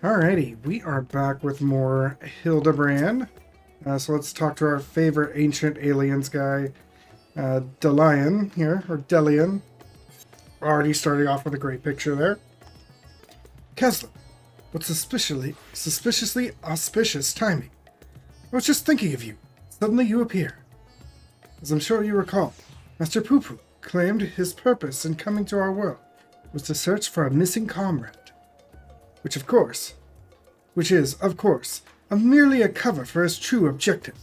Alrighty, we are back with more Hildibrand. So let's talk to our favorite ancient aliens guy, Delian here, or Delian. Already starting off with a great picture there. Kesla, what suspiciously auspicious timing. I was just thinking of you. Suddenly you appear. As I'm sure you recall, Master Poo-Poo claimed his purpose in coming to our world was to search for a missing comrade. Which is, of course, merely a cover for his true objective,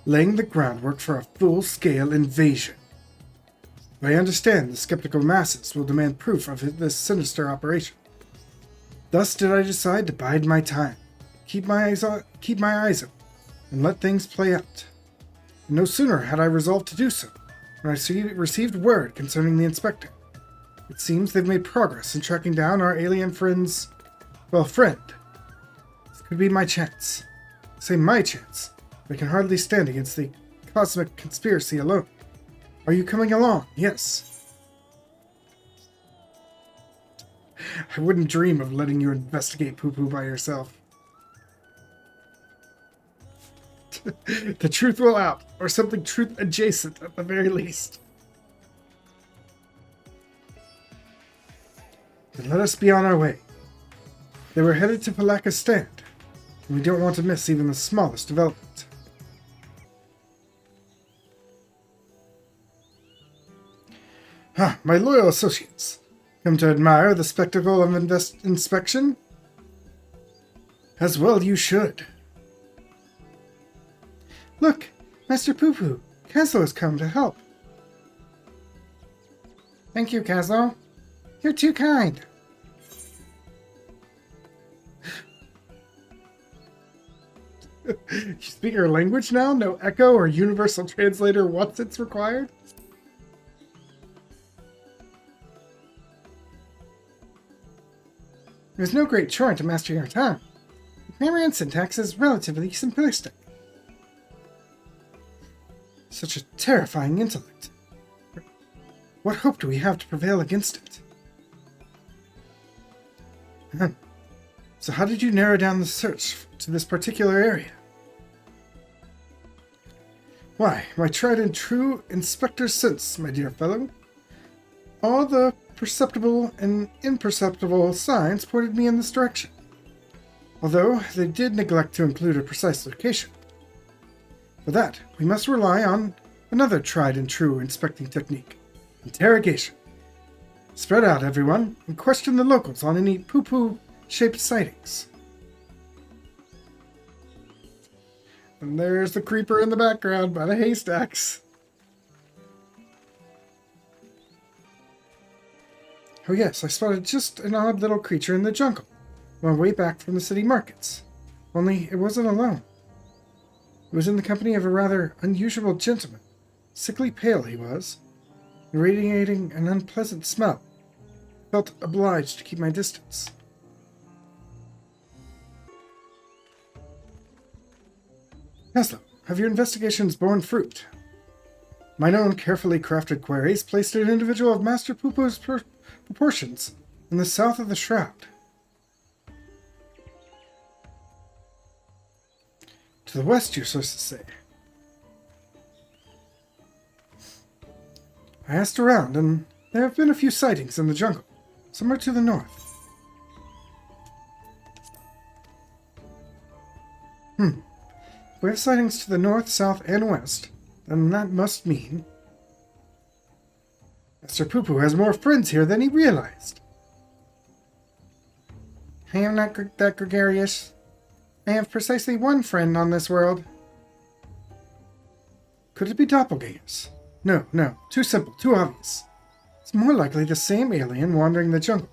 laying the groundwork for a full-scale invasion. I understand the skeptical masses will demand proof of this sinister operation. Thus did I decide to bide my time, keep my eyes open, and let things play out. And no sooner had I resolved to do so, when I received word concerning the inspector. It seems they've made progress in tracking down our alien friend. This could be my chance. I say my chance, but I can hardly stand against the cosmic conspiracy alone. Are you coming along? Yes. I wouldn't dream of letting you investigate Poo-Poo by yourself. The truth will out, or something truth adjacent at the very least. Then let us be on our way. They were headed to Palaka's stand, and we don't want to miss even the smallest development. My loyal associates, come to admire the spectacle of inspection? As well you should. Look, Master Poo-Poo, Kazlo has come to help. Thank you, Kazlo. You're too kind. You speak our language now? No echo or universal translator once it's required? There's no great chore to master your tongue. The grammar and syntax is relatively simplistic. Such a terrifying intellect. What hope do we have to prevail against it? So how did you narrow down the search to this particular area? Why, my tried and true inspector's sense, my dear fellow. All the perceptible and imperceptible signs pointed me in this direction, although they did neglect to include a precise location. For that, we must rely on another tried and true inspecting technique, interrogation. Spread out, everyone, and question the locals on any poo-poo-shaped sightings. And there's the creeper in the background by the haystacks. Oh yes, I spotted just an odd little creature in the jungle on my way back from the city markets. Only it wasn't alone. It was in the company of a rather unusual gentleman. Sickly pale he was, radiating an unpleasant smell. I felt obliged to keep my distance. Kazlo, have your investigations borne fruit? Mine own carefully crafted queries placed an individual of Master Poo-Poo's proportions in the south of the Shroud. To the west, you're supposed to say. I asked around, and there have been a few sightings in the jungle, somewhere to the north. If we have sightings to the north, south, and west, then that must mean Master Poo-Poo has more friends here than he realized. I am not that gregarious. I have precisely one friend on this world. Could it be doppelgangers? No, too simple, too obvious. It's more likely the same alien wandering the jungle,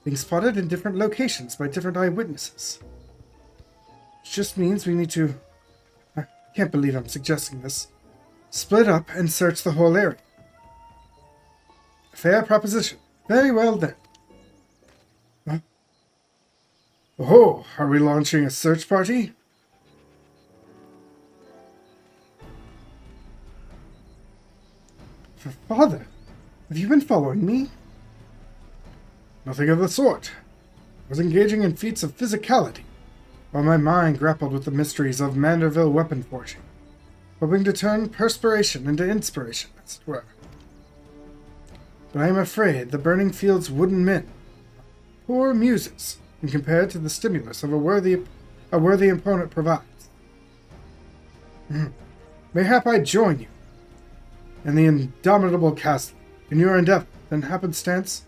being spotted in different locations by different eyewitnesses. Which just means we need to... I can't believe I'm suggesting this. Split up and search the whole area. A fair proposition. Very well then. Oh, are we launching a search party? Father, have you been following me? Nothing of the sort. was engaging in feats of physicality, while my mind grappled with the mysteries of Manderville weapon forging, hoping to turn perspiration into inspiration, as it were. But I am afraid the burning field's wooden men are poor muses when compared to the stimulus of a worthy opponent provides. Mayhap I join you and the indomitable castle in your endeavor, then happenstance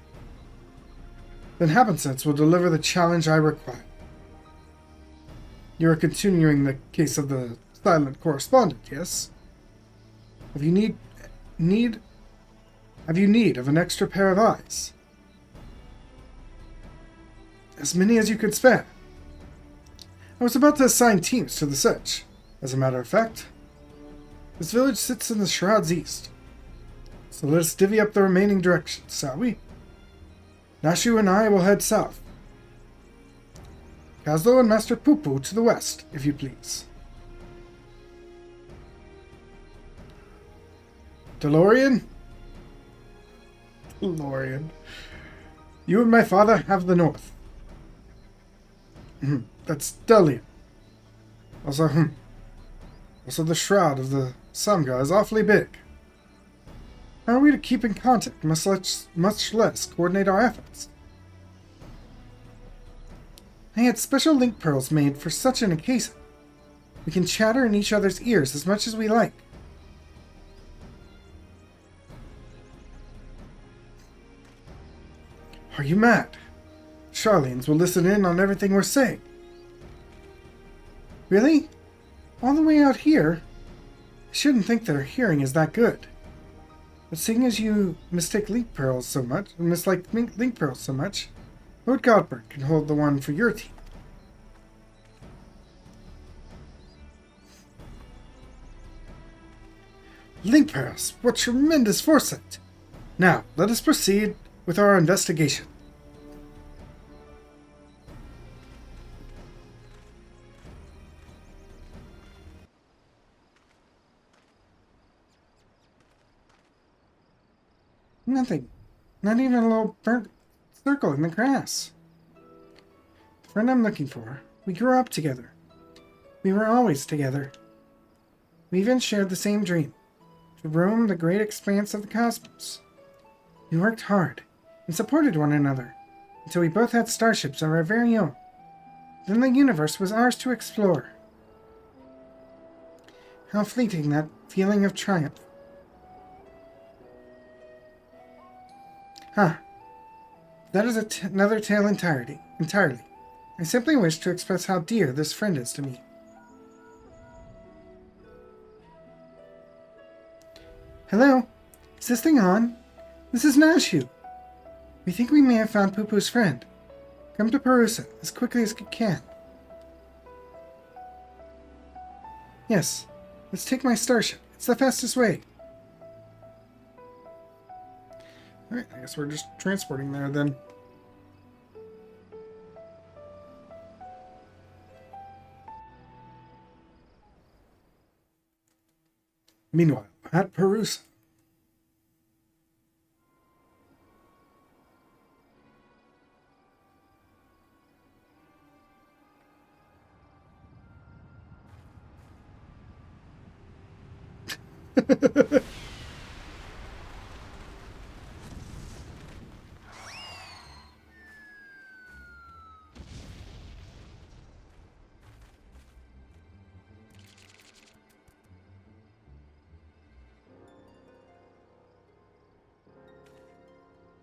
will deliver the challenge I require. You are continuing the case of the silent correspondent, yes? Have you need of an extra pair of eyes? As many as you could spare. I was about to assign teams to the search. As a matter of fact, this village sits in the Shroud's east. So let us divvy up the remaining directions, shall we? Nashu and I will head south. Kazlo and Master Poopoo to the west, if you please. DeLorean? DeLorean. You and my father have the north. That's Delian. Also, the Shroud of the Samga is awfully big. How are we to keep in contact, much less coordinate our efforts? I had special link pearls made for such an occasion. We can chatter in each other's ears as much as we like. Are you mad? Charlene's will listen in on everything we're saying. Really? All the way out here? I shouldn't think their hearing is that good. But seeing as you mislike link pearls so much, Lord Godbert can hold the one for your team. Link pearls! What tremendous foresight! Now, let us proceed with our investigation. Nothing. Not even a little burnt circle in the grass. The friend I'm looking for. We grew up together. We were always together. We even shared the same dream. To roam the great expanse of the cosmos. We worked hard and supported one another until we both had starships of our very own. Then the universe was ours to explore. How fleeting that feeling of triumph. That is another tale entirely. I simply wish to express how dear this friend is to me. Hello? Is this thing on? This is Nashu. We think we may have found Poopoo's friend. Come to Perusa as quickly as you can. Yes, let's take my starship. It's the fastest way. Alright, I guess we're just transporting there then. Meanwhile, at Perusa.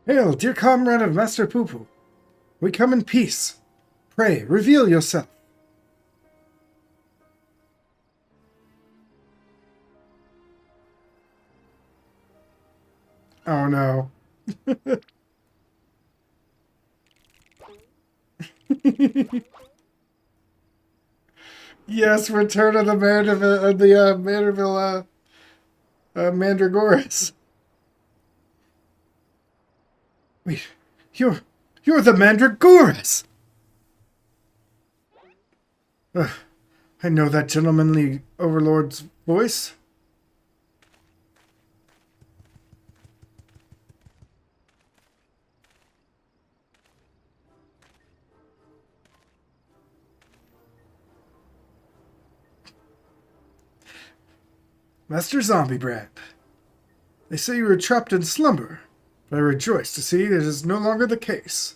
Hail, dear comrade of Master Poopoo. We come in peace. Pray, reveal yourself. Oh no. Yes, return of the Manderville, Mandragoras. Wait, you're the Mandragoras! I know that gentlemanly overlord's voice. Master Zombiebrand, they say you were trapped in slumber, but I rejoice to see it is no longer the case.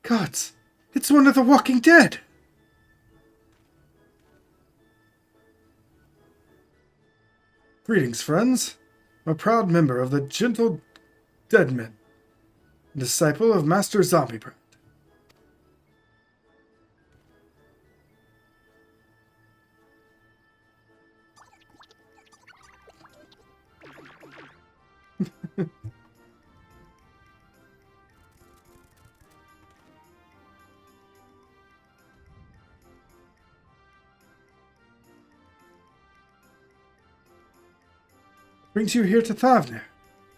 Gods, it's one of the Walking Dead! Greetings, friends. I'm a proud member of the Gentle Deadmen, disciple of Master Zombiebrand. Brings you here to Thavner,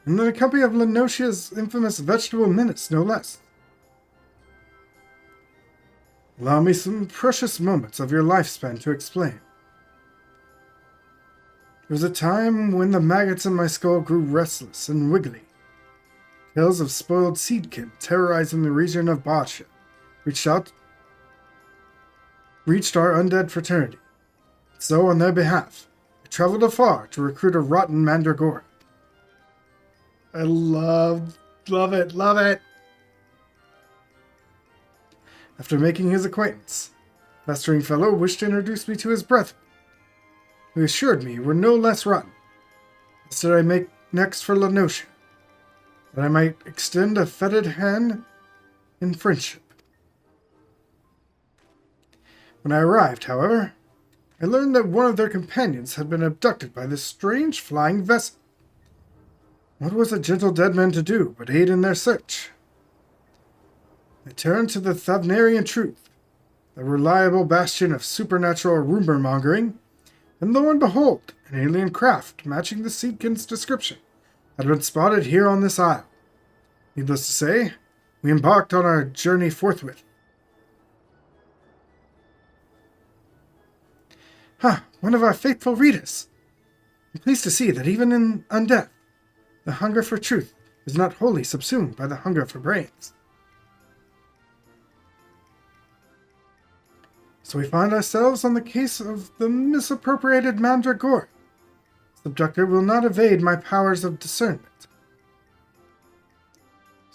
in the company of Lenosia's infamous vegetable menace, no less. Allow me some precious moments of your lifespan to explain. There was a time when the maggots in my skull grew restless and wiggly. Tales of spoiled seedkin terrorizing the region of Bacha reached our undead fraternity. So, on their behalf, I traveled afar to recruit a rotten mandragora. I love it! After making his acquaintance, Mastering Fellow wished to introduce me to his brethren, who assured me were no less rotten. This did I make next for Lenosia, that I might extend a fetid hand in friendship. When I arrived, however, I learned that one of their companions had been abducted by this strange flying vessel. What was a gentle dead man to do but aid in their search? I turned to the Thavnarian Truth, the reliable bastion of supernatural rumor-mongering, and lo and behold, an alien craft matching the Seedkin's description had been spotted here on this isle. Needless to say, we embarked on our journey forthwith. One of our faithful readers. I'm pleased to see that even in undeath, the hunger for truth is not wholly subsumed by the hunger for brains. So we find ourselves on the case of the misappropriated mandragora. The abductor will not evade my powers of discernment.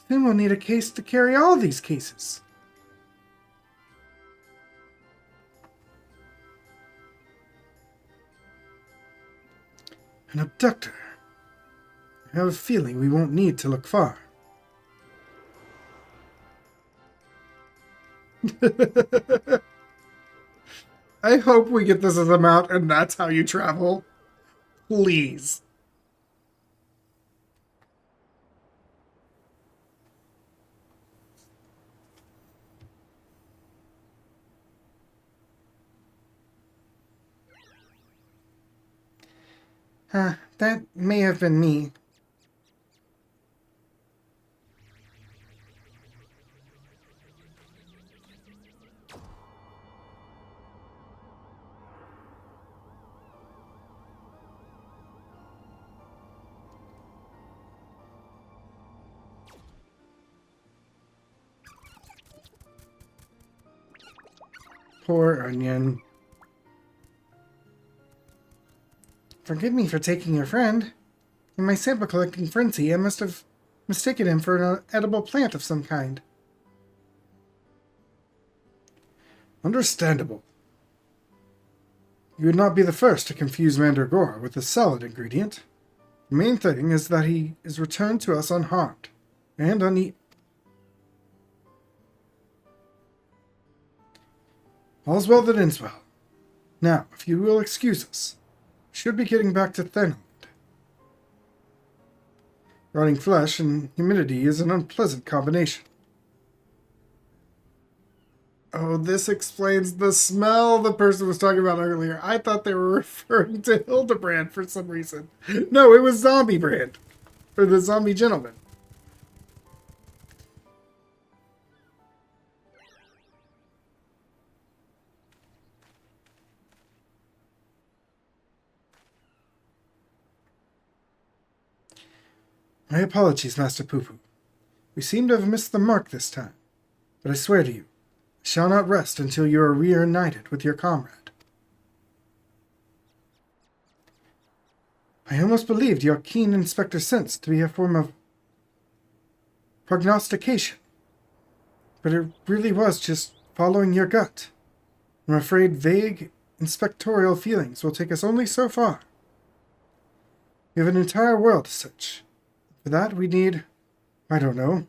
Soon we'll need a case to carry all these cases. An abductor. I have a feeling we won't need to look far. I hope we get this as a mount and that's how you travel. Please. That may have been me. Poor onion. Forgive me for taking your friend. In my sample collecting frenzy, I must have mistaken him for an edible plant of some kind. Understandable. You would not be the first to confuse mandragora with a salad ingredient. The main thing is that he is returned to us unharmed and uneaten. All's well that ends well. Now, if you will excuse us, we should be getting back to Thenland. Rotting flesh and humidity is an unpleasant combination. Oh, this explains the smell the person was talking about earlier. I thought they were referring to Hildibrand for some reason. No, it was Zombiebrand. Or the zombie gentleman. My apologies, Master Poo-Poo. We seem to have missed the mark this time. But I swear to you, shall not rest until you are reunited with your comrade. I almost believed your keen inspector sense to be a form of prognostication, but it really was just following your gut. I'm afraid vague inspectorial feelings will take us only so far. We have an entire world to search. For that we need, I don't know,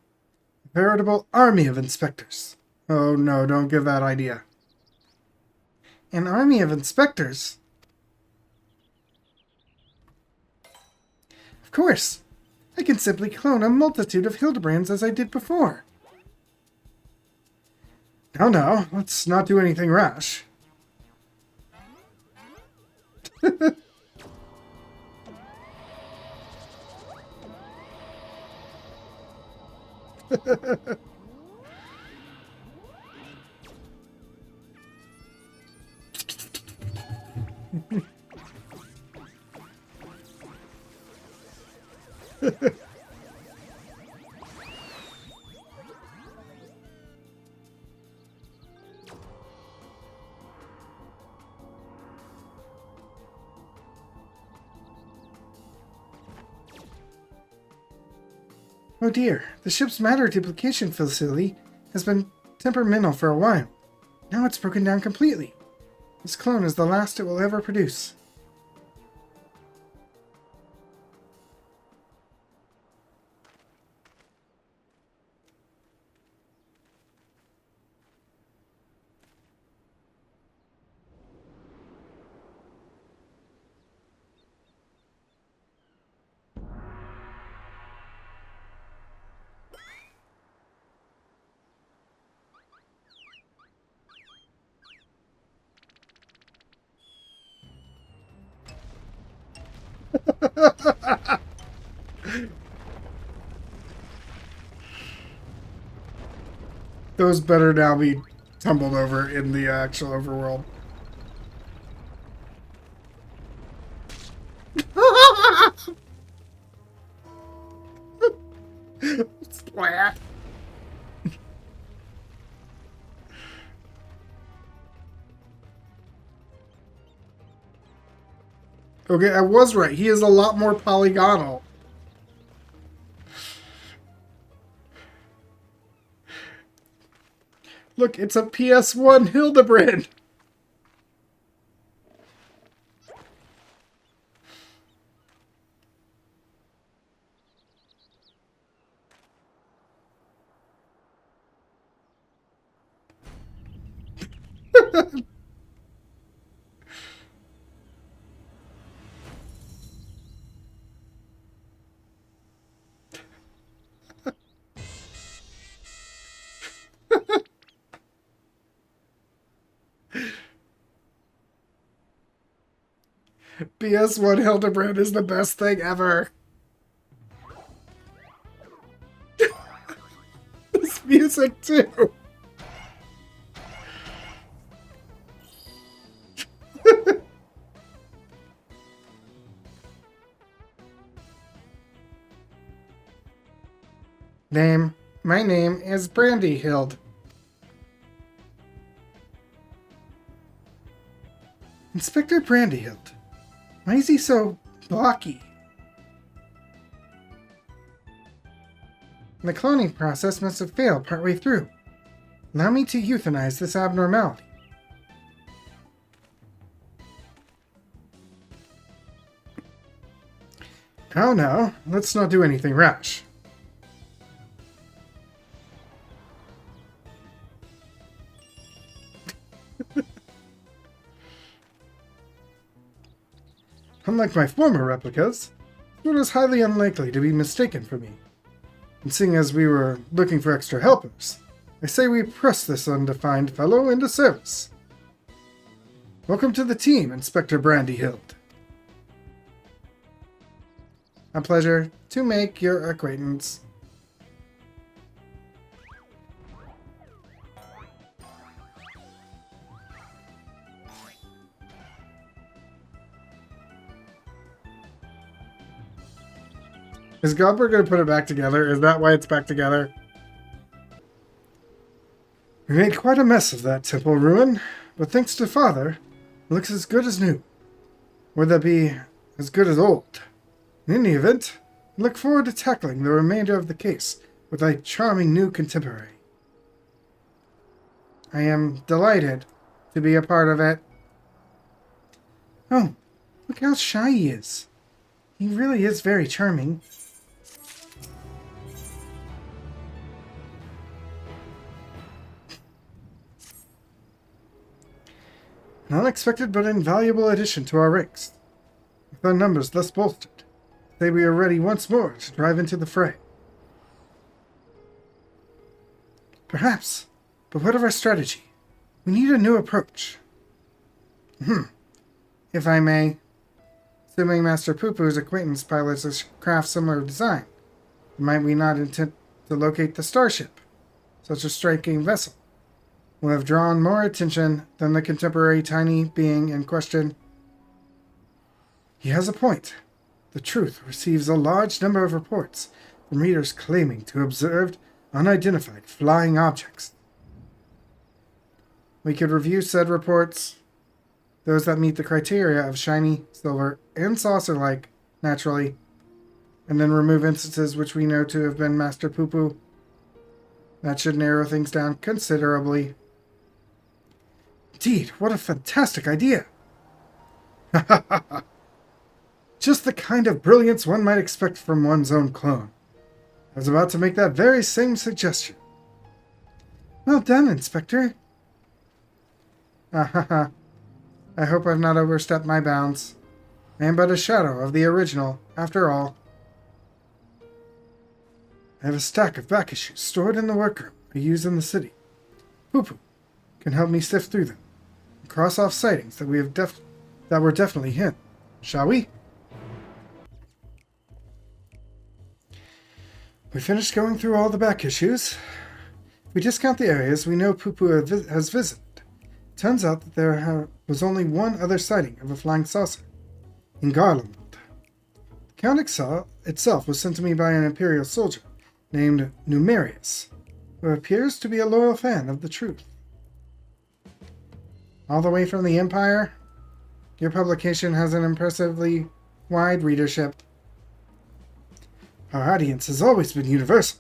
a veritable army of inspectors. Oh no, don't give that idea. An army of inspectors? Of course. I can simply clone a multitude of Hildibrands as I did before. Now, let's not do anything rash. Oh dear, the ship's matter duplication facility has been temperamental for a while. Now it's broken down completely. This clone is the last it will ever produce. Those better now be tumbled over in the actual overworld. Splat. Okay, I was right. He is a lot more polygonal. Look, it's a PS1 Hildibrand. PS1 Hildibrand is the best thing ever. This music too. Name. My name is Brandy Hild. Inspector Brandyhild. Why is he so blocky? The cloning process must have failed partway through. Allow me to euthanize this abnormality. Oh no, let's not do anything rash. Unlike my former replicas, it was highly unlikely to be mistaken for me. And seeing as we were looking for extra helpers, I say we press this undefined fellow into service. Welcome to the team, Inspector Brandyhild. A pleasure to make your acquaintance. Is Godberg going to put it back together? Is that why it's back together? We made quite a mess of that temple ruin, but thanks to Father, it looks as good as new. Would that be as good as old? In any event, I look forward to tackling the remainder of the case with a charming new contemporary. I am delighted to be a part of it. Oh, look how shy he is. He really is very charming. An unexpected but invaluable addition to our ranks. With our numbers thus bolstered, say we are ready once more to drive into the fray. Perhaps, but what of our strategy? We need a new approach. If I may, assuming Master Poo-Poo's acquaintance pilots a craft similar design, might we not intend to locate the starship? Such a striking vessel will have drawn more attention than the contemporary tiny being in question. He has a point. The Truth receives a large number of reports from readers claiming to have observed unidentified flying objects. We could review said reports, those that meet the criteria of shiny, silver, and saucer-like, naturally, and then remove instances which we know to have been Master Poo-Poo. That should narrow things down considerably. Indeed, what a fantastic idea! Just the kind of brilliance one might expect from one's own clone. I was about to make that very same suggestion. Well done, Inspector. I hope I've not overstepped my bounds. I am but a shadow of the original, after all. I have a stack of back issues stored in the workroom I use in the city. Poo-Poo can help me sift through them and cross off sightings that were definitely him. Shall we? We finished going through all the back issues. If we discount the areas we know Poo-Poo has visited, it turns out that there was only one other sighting of a flying saucer, in Garlemald. The Count itself was sent to me by an Imperial soldier named Numerius, who appears to be a loyal fan of the Truth. All the way from the Empire, your publication has an impressively wide readership. Our audience has always been universal.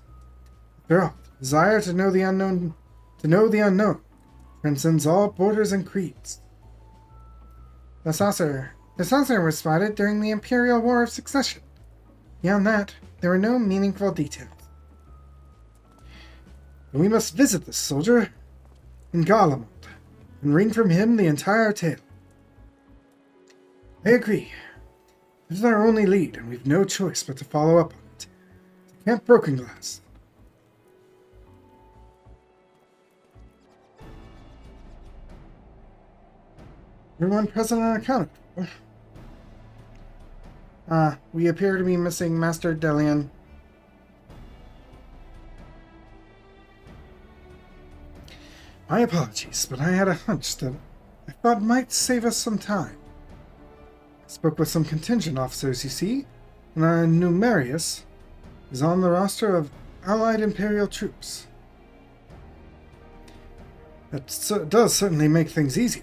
After all, the desire to know the unknown, transcends all borders and creeds. The saucer was spotted during the Imperial War of Succession. Beyond that, there were no meaningful details. But we must visit this soldier in Garlemald and wring from him the entire tale. I agree. This is our only lead, and we've no choice but to follow up on it. To Camp Broken Glass. Everyone present and accounted for. We appear to be missing Master Delian. My apologies, but I had a hunch that I thought might save us some time. I spoke with some contingent officers, you see, and our Numerius is on the roster of Allied Imperial troops. That does certainly make things easier,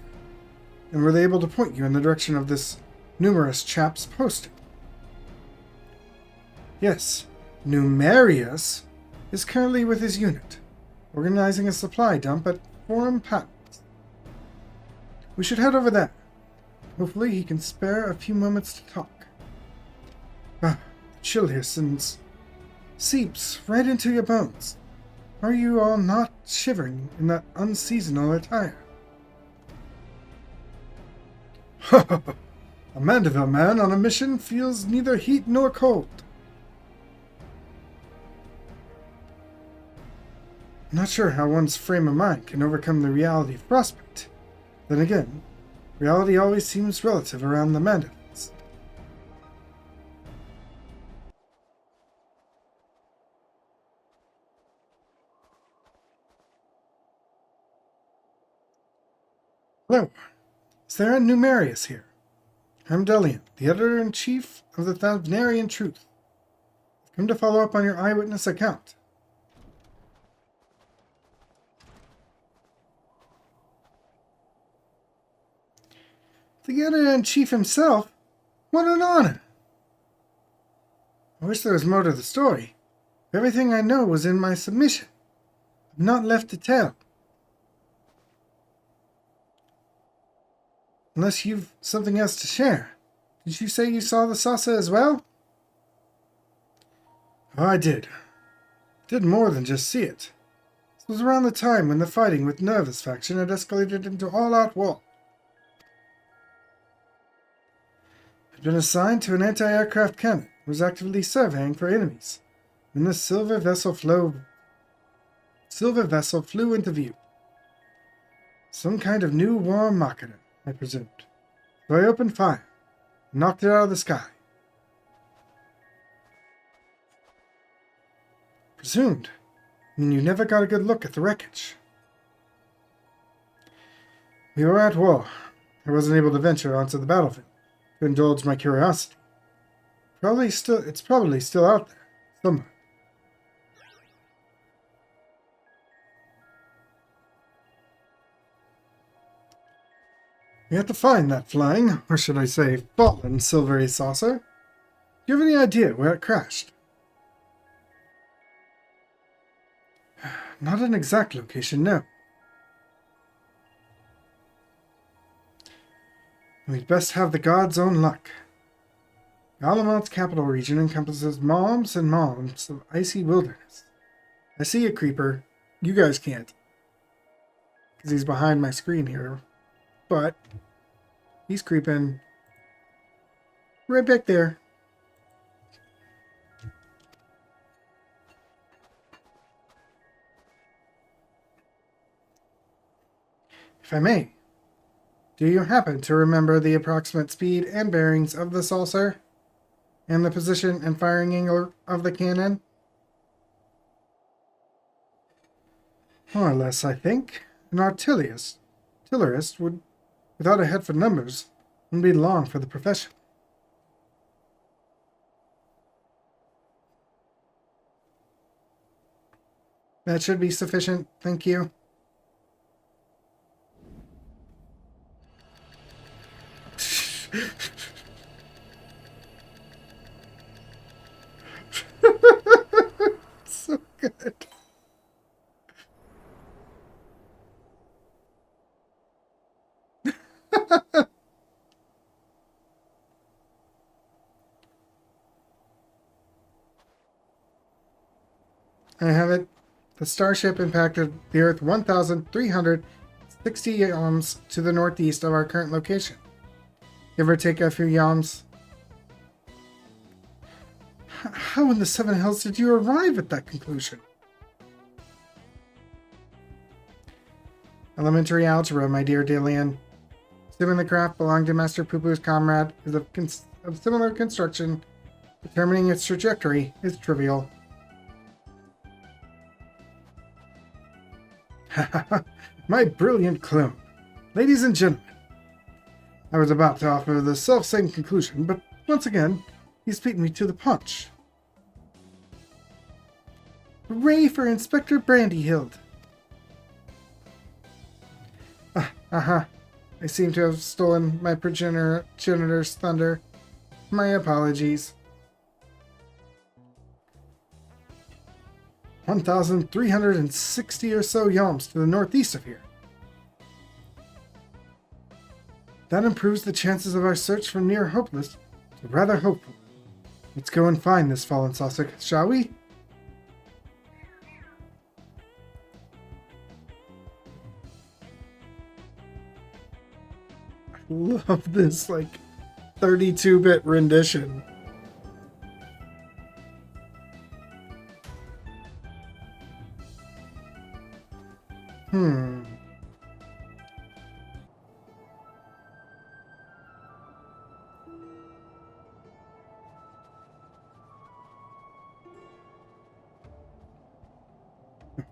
and were they able to point you in the direction of this numerous chap's posting? Yes, Numerius is currently with his unit, organizing a supply dump at Forum Patents. We should head over there. Hopefully he can spare a few moments to talk. The chill here seeps right into your bones. Are you all not shivering in that unseasonal attire? A Mandeville man on a mission feels neither heat nor cold. I'm not sure how one's frame of mind can overcome the reality of prospect. Then again, reality always seems relative around the Mandevils. Hello. Is there a Numerius here? I'm Delian, the editor-in-chief of the Thavnarian Truth. I've come to follow up on your eyewitness account. The editor-in-chief himself? What an honor! I wish there was more to the story. Everything I know was in my submission. I'm not left to tell. Unless you've something else to share. Did you say you saw the saucer as well? Oh, I did. Did more than just see it. This was around the time when the fighting with Nervous faction had escalated into all-out war. I'd been assigned to an anti-aircraft cannon and was actively surveying for enemies when the silver vessel flew into view. Some kind of new war machina, I presumed. So I opened fire and knocked it out of the sky. Presumed? I mean, you never got a good look at the wreckage. We were at war. I wasn't able to venture onto the battlefield to indulge my curiosity. It's probably still out there, somewhere. We have to find that flying, or should I say, fallen silvery saucer. Do you have any idea where it crashed? Not an exact location, no. We'd best have the gods' own luck. Alamont's capital region encompasses moms and moms of icy wilderness. I see a creeper. You guys can't, because he's behind my screen here. But he's creeping right back there. If I may, do you happen to remember the approximate speed and bearings of the saucer? And the position and firing angle of the cannon? More or less, I think. An artillerist would, without a head for numbers, wouldn't be long for the profession. That should be sufficient, thank you. So good. I have it. The starship impacted the Earth 1,360 yams to the northeast of our current location. Give or take a few yams. How in the seven hells did you arrive at that conclusion? Elementary algebra, my dear Dillian. Assuming the craft belonged to Master Poo-Poo's comrade is of similar construction, determining its trajectory is trivial. My brilliant clone. Ladies and gentlemen, I was about to offer the self-same conclusion, but once again, he's beaten me to the punch. Hooray for Inspector Brandyhild. I seem to have stolen my progenitor's thunder. My apologies. 1,360 or so yalms to the northeast of here. That improves the chances of our search from near hopeless to rather hopeful. Let's go and find this fallen saucer, shall we? I love this, 32-bit rendition.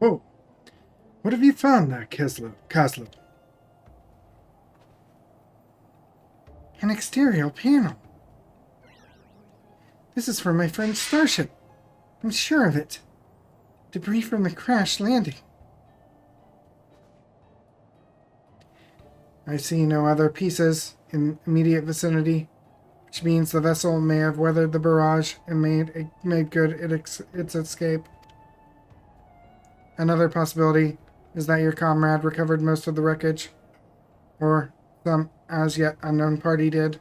Oh, what have you found there, Kaslo? An exterior panel. This is from my friend's starship. I'm sure of it. Debris from the crash landing. I see no other pieces in immediate vicinity, which means the vessel may have weathered the barrage and made good its escape. Another possibility is that your comrade recovered most of the wreckage, or some as yet unknown party did.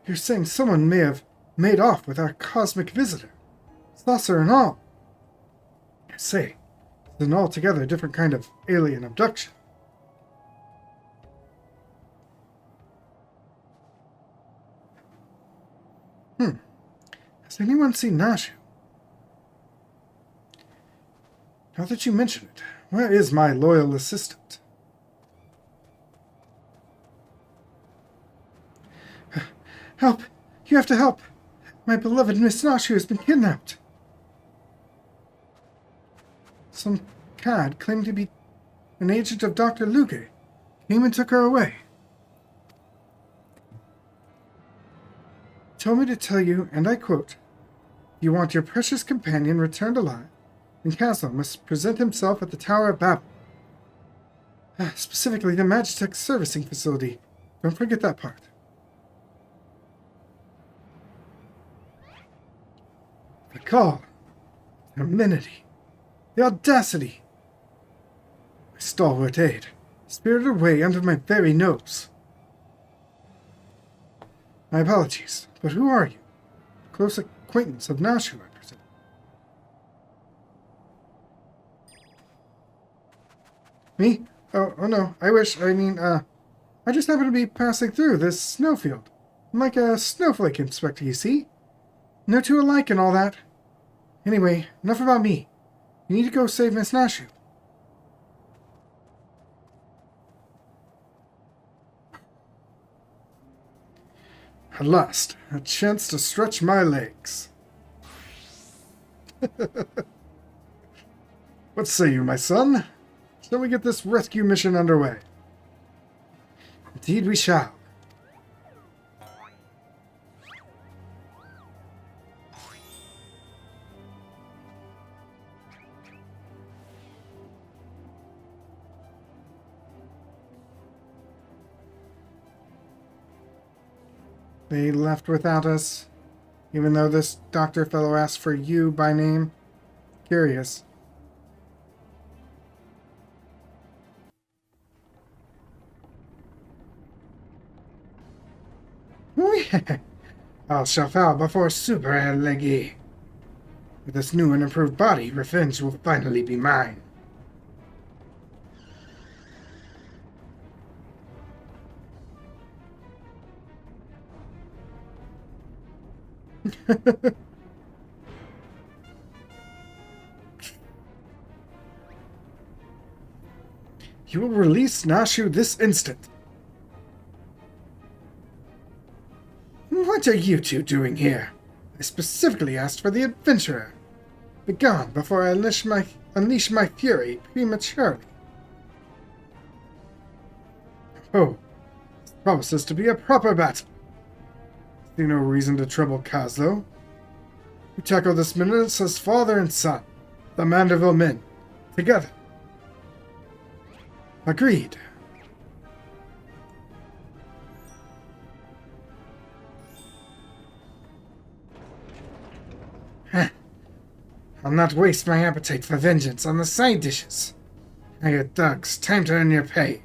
You're saying someone may have made off with our cosmic visitor, saucer and all. I say, it's an altogether different kind of alien abduction. Has anyone seen Nashu? Now that you mention it, where is my loyal assistant? Help! You have to help! My beloved Miss Nashu has been kidnapped! Some cad claiming to be an agent of Dr. Luge came and took her away. Told me to tell you, and I quote, "You want your precious companion returned alive, and Caslo must present himself at the Tower of Babel. Specifically the Magitech servicing facility. Don't forget that part." The call, the amenity, the audacity. My stalwart aide, spirited away under my very nose. My apologies, but who are you? Close acquaintance of Nashu, I presume. Me? Oh no, I just happened to be passing through this snowfield. I'm like a snowflake inspector, you see? No two alike and all that. Anyway, enough about me. You need to go save Miss Nashu. At last, a chance to stretch my legs. What say you, my son? Shall we get this rescue mission underway? Indeed we shall. They left without us, even though this doctor fellow asked for you by name. Curious. I'll shuffle before Super Leggy. With this new and improved body, revenge will finally be mine. You will release Nashu this instant. What are you two doing here? I specifically asked for the adventurer. Begone before I unleash my fury prematurely. Oh, this promises to be a proper battle. See no reason to trouble Caslo. We tackle this minute as father and son, the Manderville men, together. Agreed. I'll not waste my appetite for vengeance on the side dishes. Now you thugs, time to earn your pay.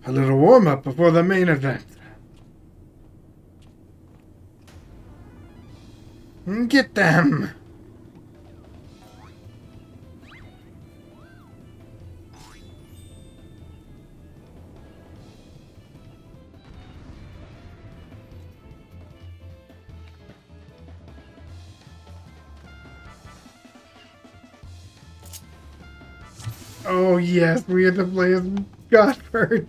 A little warm-up before the main event. Get them! Oh yes, we had to play as Godford.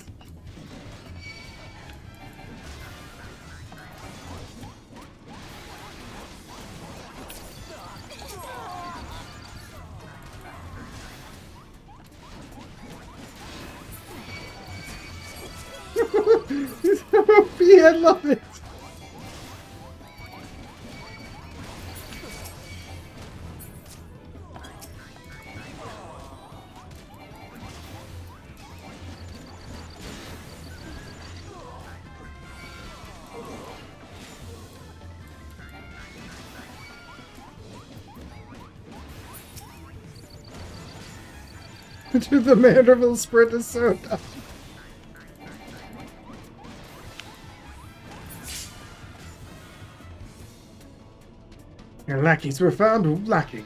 He's so OP, I love it. Dude, the Manderville sprint is so dumb. Your lackeys were found lacking.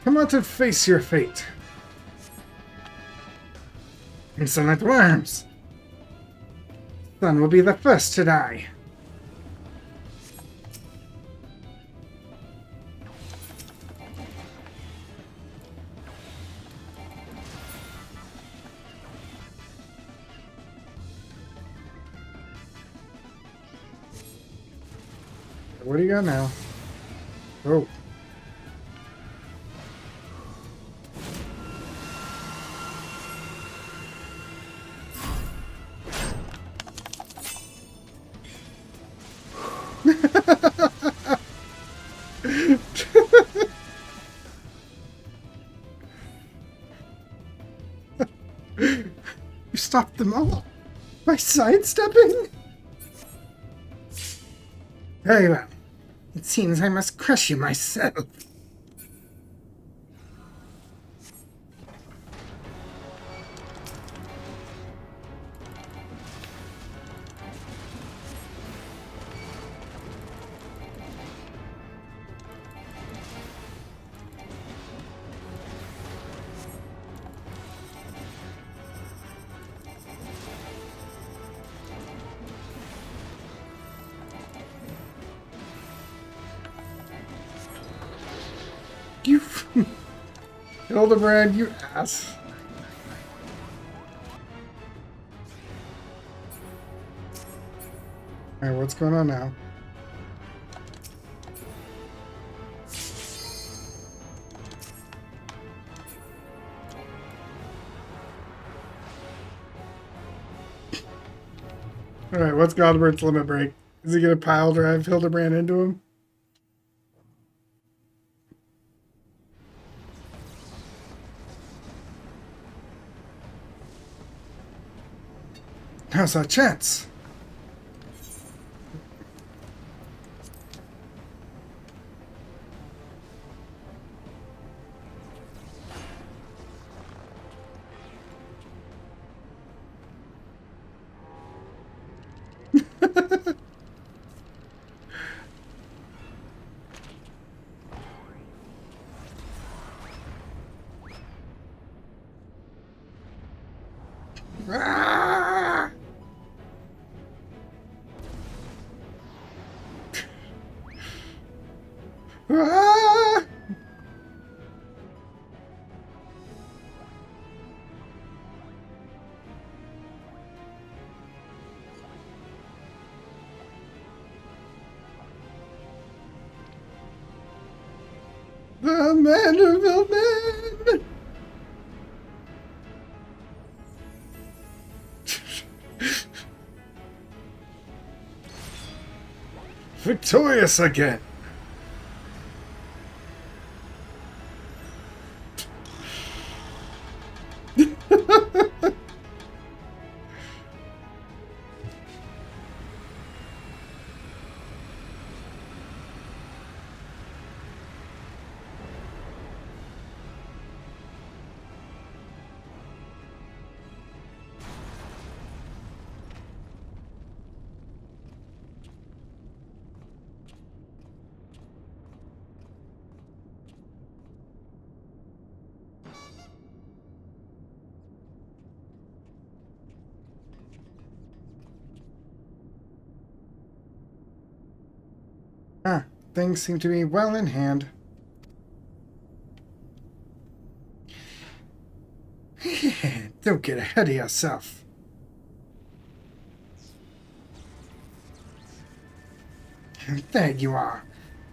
Come out and face your fate. Insolent worms! Sun will be the first to die. What do you got now? Oh. You stopped them all by sidestepping? Very well. It seems I must crush you myself. You... Hildibrand, you ass. Alright, what's going on now? Alright, what's Godbert's limit break? Is he gonna pile drive Hildibrand into him? Now's our chance. Ah! Ah! The Manderville Man! Victorious again! Ah, things seem to be well in hand. Don't get ahead of yourself. There you are,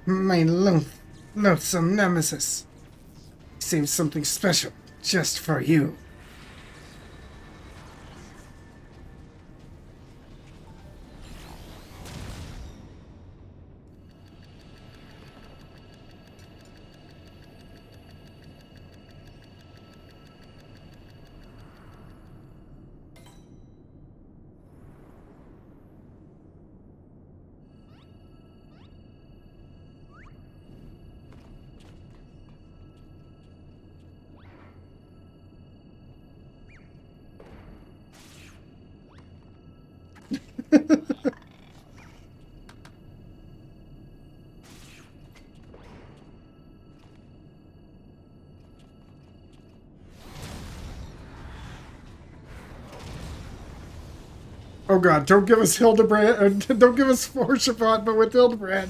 my loathsome nemesis. Saved something special just for you. Oh god, don't give us Hildibrand, don't give us Forshavat, but with Hildibrand.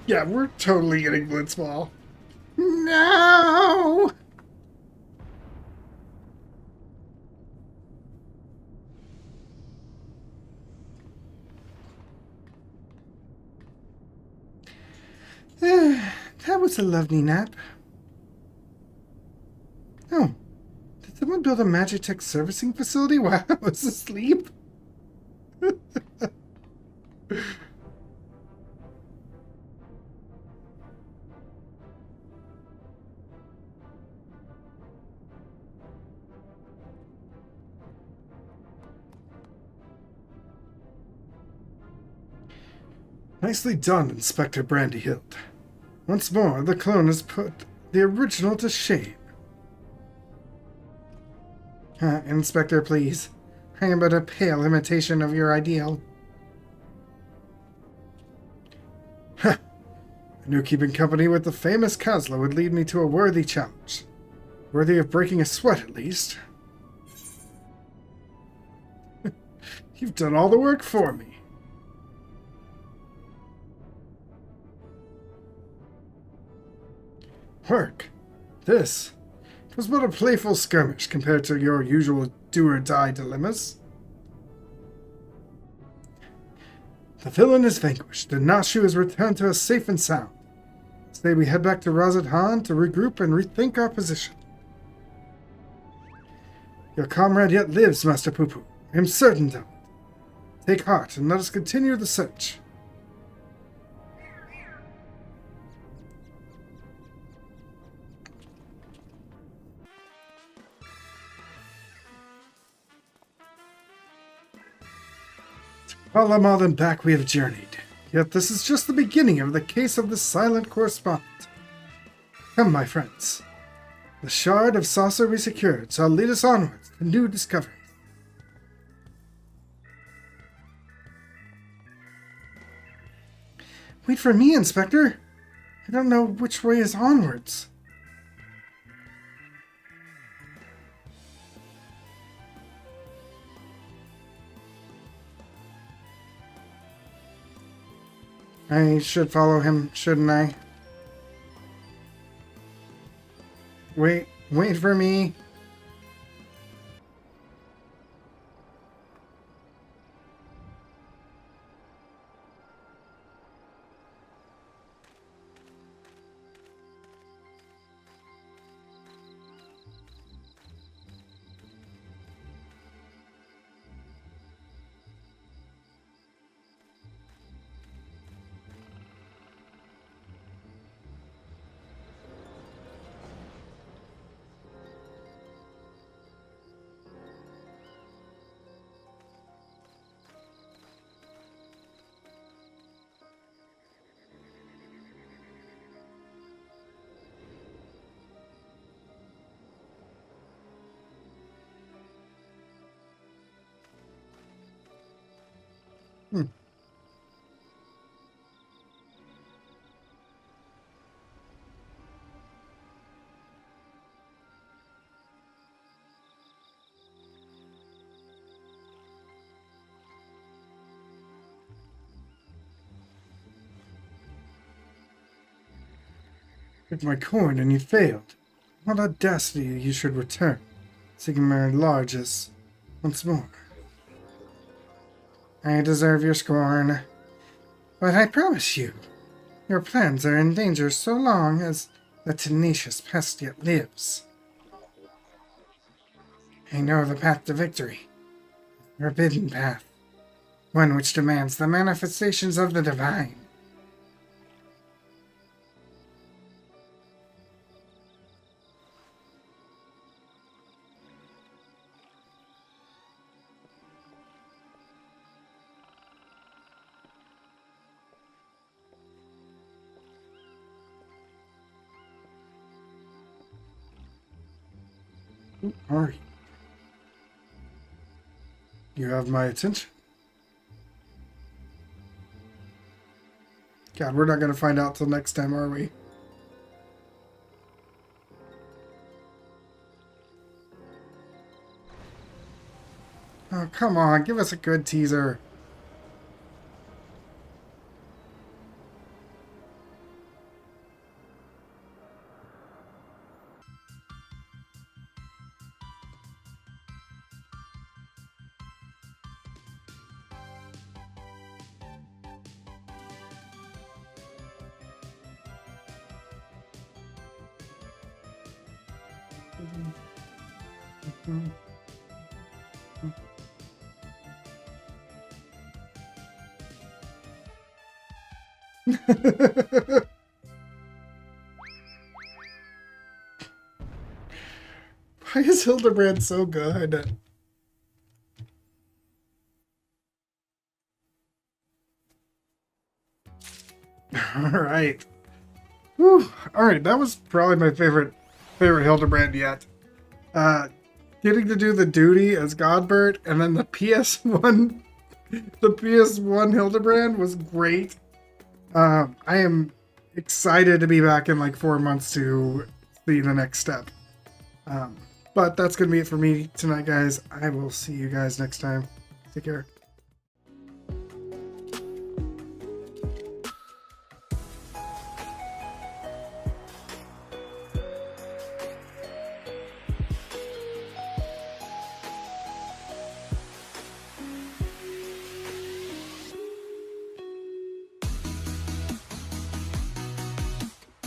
Yeah, we're totally getting Blitzball. No! That was a lovely nap. Oh, did someone build a Magitech servicing facility while I was asleep? Nicely done, Inspector Brandyhild. Once more, the clone has put the original to shame. Inspector, please. I am but a pale imitation of your ideal. I knew keeping company with the famous Kazla would lead me to a worthy challenge. Worthy of breaking a sweat, at least. You've done all the work for me. Work? This? It was but a playful skirmish compared to your usual do-or-die dilemmas. The villain is vanquished, and Nashu is returned to us safe and sound. Today we head back to Razad Han to regroup and rethink our position. Your comrade yet lives, Master Poo-Poo. I am certain of it. Take heart, and let us continue the search. All and back we have journeyed. Yet this is just the beginning of the case of the silent correspondent. Come, my friends. The shard of saucer we secured shall lead us onwards to new discoveries. Wait for me, Inspector. I don't know which way is onwards. I should follow him, shouldn't I? Wait for me. Took my coin and you failed. What audacity you should return, seeking my largesse once more. I deserve your scorn, but I promise you, your plans are in danger so long as the tenacious pest yet lives. I know the path to victory. Forbidden path. One which demands the manifestations of the divine. Who are you? You have my attention. God, we're not going to find out till next time, are we? Oh, come on. Give us a good teaser. Why is Hildibrand so good? Alright. Alright, that was probably my favorite Hildibrand yet. Getting to do the duty as Godbert, and then the PS1 Hildibrand was great. I am excited to be back in like 4 months to see the next step. But that's going to be it for me tonight, guys. I will see you guys next time. Take care.